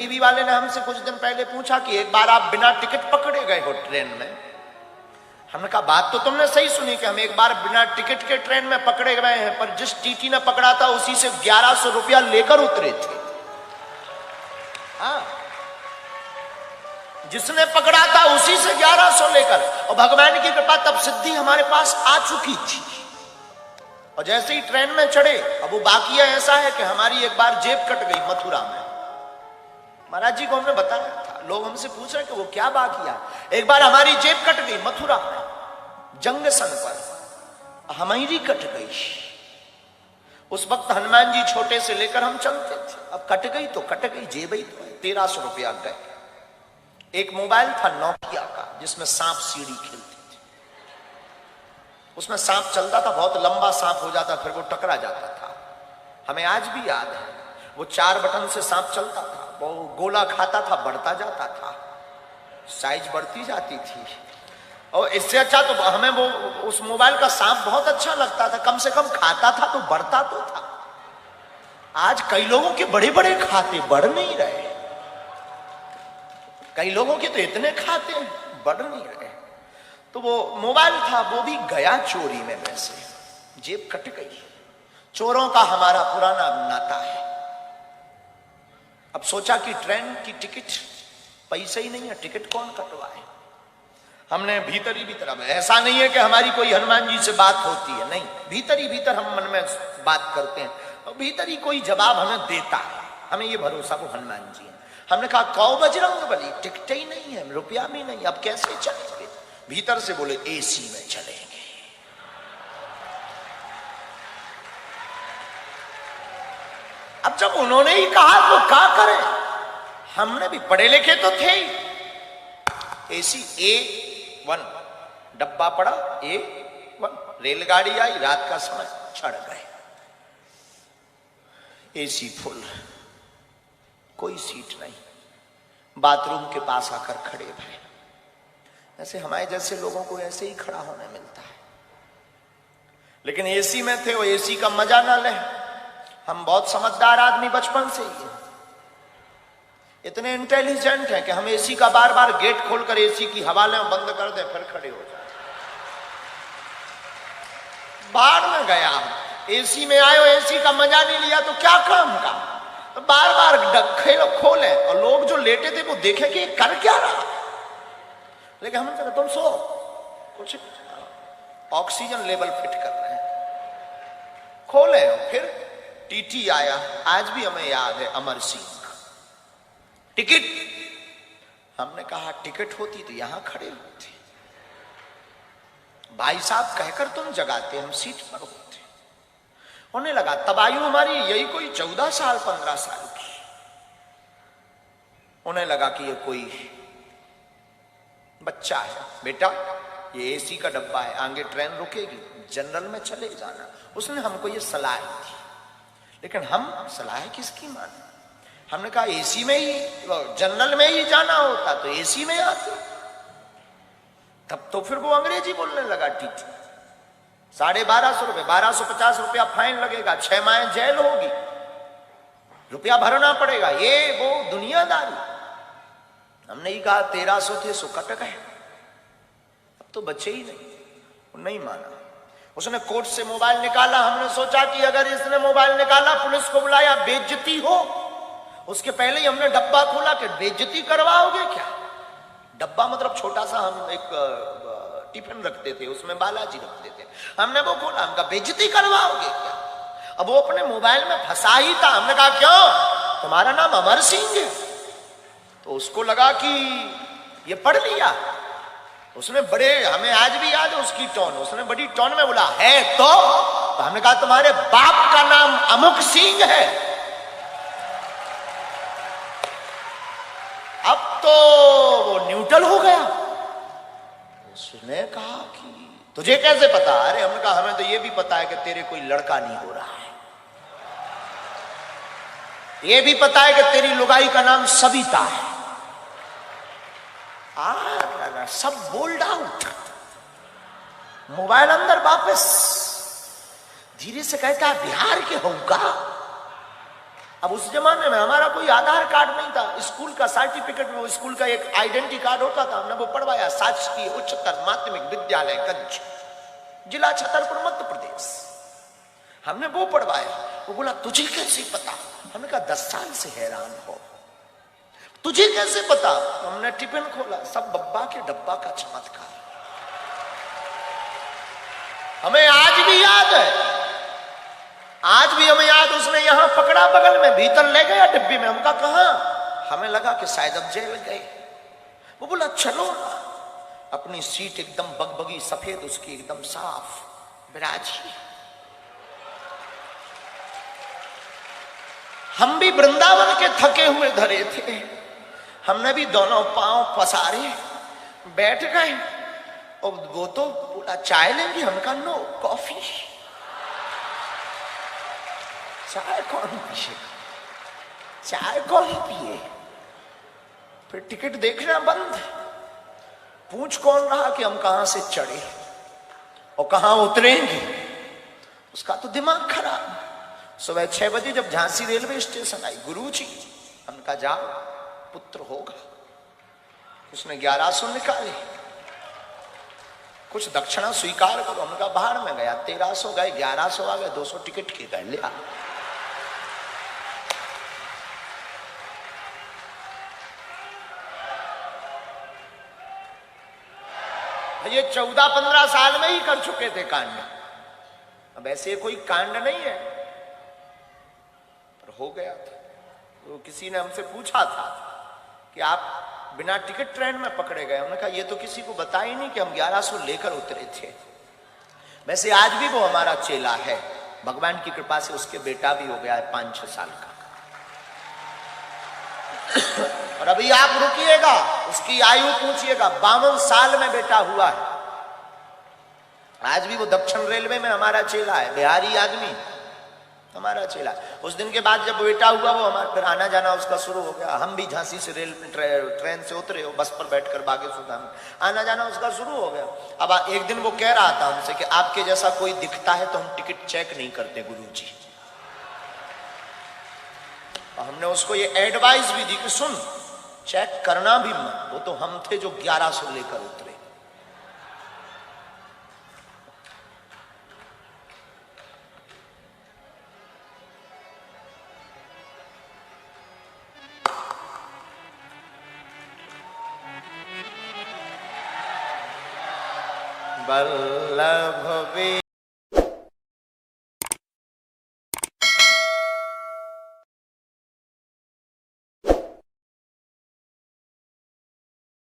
TV वाले ने हमसे कुछ दिन पहले पूछा कि एक बार आप बिना टिकट पकड़े गए हो ट्रेन में। हमने कहा बात तो तुमने सही सुनी कि हम एक बार बिना टिकट के ट्रेन में पकड़े गए हैं, पर जिस टीटी ने पकड़ा था उसी से 1100 रुपया लेकर उतरे थे। हाँ, जिसने पकड़ा था उसी से 1100 लेकर, और भगवान की कृपा तब सिद्धि हमारे पास आ चुकी थी। और जैसे ही ट्रेन में चढ़े, अब वो बाकिया ऐसा है कि हमारी एक बार जेब कट गई मथुरा में। महाराज जी को हमने बताया था, लोग हमसे पूछ रहे कि वो क्या बाकिया। एक बार हमारी जेब कट गई मथुरा में जंक्शन पर, हमारी कट गई। उस वक्त हनुमान जी छोटे से लेकर हम चलते थे, अब कट गई तो कट गई, जेब ही तो 1300 रुपया गए। एक मोबाइल था नोकिया का जिसमें सांप सीढ़ी खेलती थी, उसमें सांप चलता था, बहुत लंबा सांप हो जाता, फिर वो टकरा जाता था। हमें आज भी याद है, वो 4 बटन से सांप चलता था, वो गोला खाता था, बढ़ता जाता था, साइज बढ़ती जाती थी। और इससे अच्छा तो हमें वो उस मोबाइल का सांप बहुत अच्छा लगता था, कम से कम खाता था तो बढ़ता तो था। आज कई लोगों के बड़े बड़े खाते बढ़ नहीं रहे, कई लोगों के तो इतने खाते बढ़ नहीं रहे। तो वो मोबाइल था, वो भी गया चोरी में, वैसे जेब कट गई। चोरों का हमारा पुराना नाता है। अब सोचा कि ट्रेन की टिकट पैसे ही नहीं है, टिकट कौन कटवाए। हमने भीतर ही भीतर, अब ऐसा नहीं है कि हमारी कोई हनुमान जी से बात होती है, नहीं, भीतर ही भीतर हम मन में बात करते हैं और भीतर ही कोई जवाब हमें देता है। हमें ये भरोसा वो हनुमान जी है। हमने कहा कौ बजरंग बली, टिकट ही नहीं है, रुपया भी नहीं, अब कैसे चलेंगे। भीतर से बोले एसी में चलेंगे। अब जब उन्होंने ही कहा तो क्या करें, हमने भी पढ़े लिखे तो थे ही। एसी A1 डब्बा पड़ा, A1 रेलगाड़ी आई, रात का समय, चढ़ गए। एसी फुल, कोई सीट नहीं, बाथरूम के पास आकर खड़े भरे। ऐसे हमारे जैसे लोगों को ऐसे ही खड़ा होने मिलता है, लेकिन एसी में थे, वो एसी का मजा ना ले। हम बहुत समझदार आदमी बचपन से ही है, इतने इंटेलिजेंट हैं कि हम एसी का बार बार गेट खोलकर एसी की हवा लें, बंद कर दें, फिर खड़े हो जाए। बाहर में गया, एसी में आए, एसी का मजा नहीं लिया तो क्या काम का। तो बार बार खोले और लोग जो लेटे थे वो देखे कि कर क्या रहा। लेकिन हमने कहा तुम सो, कुछ ऑक्सीजन लेवल फिट कर रहे हैं। खोले, फिर टीटी आया, आज भी हमें याद है, अमर सिंह। टिकट, हमने कहा टिकट होती तो यहां खड़े होते, भाई साहब कहकर तुम जगाते, हम सीट पर होते। होने लगा, तब आयु हमारी यही कोई 14 साल 15 साल की। उन्हें लगा कि ये कोई बच्चा है। बेटा ये एसी का डब्बा है, आगे ट्रेन रुकेगी, जनरल में चले जाना। उसने हमको ये सलाह दी, लेकिन हम सलाह किसकी माने। हमने कहा एसी में ही, जनरल में ही जाना होता तो एसी में आते। तब तो फिर वो अंग्रेजी बोलने लगा। टीटी 1250 रुपए, 1250 रुपया फाइन लगेगा, 6 माह जेल होगी, रुपया भरना पड़ेगा, ये वो दुनियादारी। हमने ही कहा 1300 थे, सो कट गए, अब तो बचे ही नहीं। वो नहीं माना, उसने कोर्ट से मोबाइल निकाला। हमने सोचा कि अगर इसने मोबाइल निकाला, पुलिस को बुलाया, बेइज्जती हो। उसके पहले ही हमने डब्बा खोला कि बेइज्जती करवाओगे क्या। डब्बा मतलब छोटा सा, हम एक टिफिन रखते थे, उसमें बालाजी रखते थे। हमने वो खोला, हमका बेइज्जती करवाओगे क्या। अब वो अपने मोबाइल में फंसा ही था। हमने कहा क्यों, तुम्हारा नाम अमर सिंह है। तो उसको लगा कि ये पढ़ लिया। उसने बड़े, हमें आज भी याद है उसकी टोन, उसने बड़ी टोन में बोला है तो हमने कहा तुम्हारे बाप का नाम अमुक सिंह है। अब तो वो न्यूट्रल हो गया। उसने कहा कि तुझे कैसे पता। अरे हमने कहा हमें तो ये भी पता है कि तेरे कोई लड़का नहीं हो रहा है, ये भी पता है कि तेरी लुगाई का नाम सविता है। सब बोल्ड आउट। मोबाइल अंदर वापस, धीरे से कहता है बिहार के होगा। अब उस जमाने में हमारा कोई आधार कार्ड नहीं था, स्कूल का सर्टिफिकेट, वो स्कूल का एक आइडेंटिटी कार्ड होता था, हमने वो पढ़वाया। शासकीय उच्चतर माध्यमिक विद्यालय गंज, जिला छतरपुर, मध्य प्रदेश। हमने वो पढ़वाया। वो बोला तुझे कैसे पता? हमने कहा 10 साल से हैरान हो, तुझे कैसे पता? हमने टिफिन खोला, सब बब्बा के डब्बा का चमत्कार। हमें आज भी याद है, आज भी हमें याद, उसने यहां पकड़ा बगल में, भीतर ले गया डिब्बी में। हमका कहा, हमें लगा कि शायद अब जेल गए। वो बोला चलो ना। अपनी सीट एकदम बगबगी सफेद, उसकी एकदम साफ विराजी। हम भी वृंदावन के थके हुए धरे थे, हमने भी दोनों पांव पसारे बैठ गए। और वो तो बोला चाय लेंगे, हमका नो, कॉफी। चाय कौन पिए, चाय कौन पिए? फिर टिकट देखना बंद, पूछ कौन रहा कि हम कहां से चढ़े और कहां उतरेंगे। उसका तो दिमाग खराब। सुबह 6 बजे जब झांसी रेलवे स्टेशन आई, गुरुजी, हमका जाओ पुत्र होगा। उसने 1100 निकाले, कुछ दक्षिणा स्वीकार करो। हमका बाहर में गया, 1300 गए, 1100 आ गए, 200 टिकट के गए, लिया। ये 14-15 साल में ही कर चुके थे कांड। अब ऐसे कोई कांड नहीं है, पर हो गया था। तो किसी ने हमसे पूछा था कि आप बिना टिकट ट्रेन में पकड़े गए। हमने कहा ये तो किसी को बता ही नहीं कि हम 1100 लेकर उतरे थे। वैसे आज भी वो हमारा चेला है, भगवान की कृपा से उसके बेटा भी हो गया है 5-6 साल का। और अभी आप रुकिएगा, उसकी आयु पूछिएगा, 52 साल में बेटा हुआ है। आज भी वो दक्षिण रेलवे में हमारा चेला है, बिहारी आदमी, हमारा चेला। उस दिन के बाद जब बेटा हुआ, वो हमारा फिर आना जाना उसका शुरू हो गया। हम भी झांसी से ट्रेन से उतरे, हो बस पर बैठकर बागेश्वर में आना जाना उसका शुरू हो गया। अब एक दिन वो कह रहा था हमसे कि आपके जैसा कोई दिखता है तो हम टिकट चेक नहीं करते गुरुजी। हमने उसको ये एडवाइस भी दी कि सुन, चेक करना भी मत। वो तो हम थे जो 1100 लेकर उतरे। वल्लभ